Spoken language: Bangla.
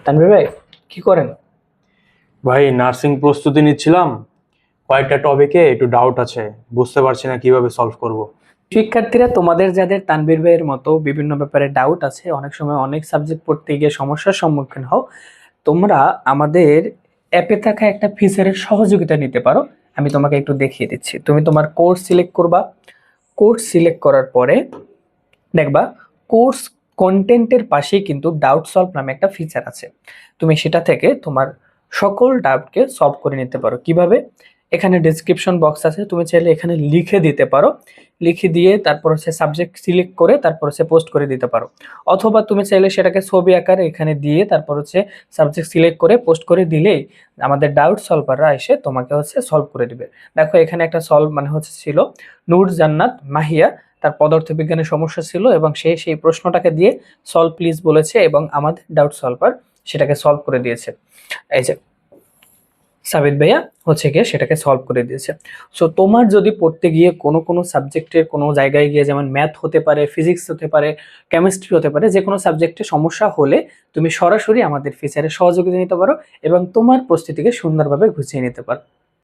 তানভীর ভাই, কি করেন? ভাই নার্সিং প্রস্তুতি নিচ্ছিলাম। কয়েকটা টপিকে একটু ডাউট আছে, বুঝতে পারছি না কিভাবে সলভ করব। শিক্ষার্থীরা, তোমাদের যাদের তানভীর ভাইয়ের মতো বিভিন্ন ব্যাপারে ডাউট আছে, অনেক সময় অনেক সাবজেক্ট পড়তে গিয়ে সমস্যার সম্মুখীন হও, তোমরা আমাদের অ্যাপে থাকা একটা ফিচারের সহযোগিতা নিতে পারো। আমি তোমাকে একটু দেখিয়ে দিচ্ছি। তুমি তোমার কোর্স সিলেক্ট করবা। কোর্স সিলেক্ট করার পরে দেখবা কোর্স কন্টেন্টের পাশেই কিন্তু ডাউট সলভ নামে একটা ফিচার আছে। তুমি সেটা থেকে তোমার সকল ডাউটকে সলভ করে নিতে পারো। কিভাবে? এখানে ডেসক্রিপশন বক্স আছে, তুমি চাইলে এখানে লিখে দিতে পারো। লিখে দিয়ে তারপর হচ্ছে সাবজেক্ট সিলেক্ট করে তারপর হচ্ছে পোস্ট করে দিতে পারো। অথবা তুমি চাইলে সেটাকে ছবি আকারে এখানে দিয়ে তারপর হচ্ছে সাবজেক্ট সিলেক্ট করে পোস্ট করে দিলেই আমাদের ডাউট সলভাররা এসে তোমাকে হচ্ছে সলভ করে দিবে। দেখো, এখানে একটা সলভ মানে হচ্ছে ছিল নূর জান্নাত মাহিয়া, তার পদার্থবিজ্ঞানের সমস্যা ছিল এবং সে সেই প্রশ্নটাকে দিয়ে সলভ প্লিজ বলেছে এবং আমাদের ডাউট সলভার সেটাকে সলভ করে দিয়েছে। এই যে সাবিত ভাইয়া হচ্ছে গিয়ে সেটাকে সলভ করে দিয়েছে। সো তোমার যদি পড়তে গিয়ে কোনো কোনো সাবজেক্টের কোনো জায়গায় গিয়ে, যেমন ম্যাথ হতে পারে, ফিজিক্স হতে পারে, কেমিস্ট্রি হতে পারে, যে কোনো সাবজেক্টে সমস্যা হলে তুমি সরাসরি আমাদের ফিচারে সহযোগিতা নিতে পারো এবং তোমার প্রস্তুতিকে সুন্দরভাবে গুছিয়ে নিতে পারো।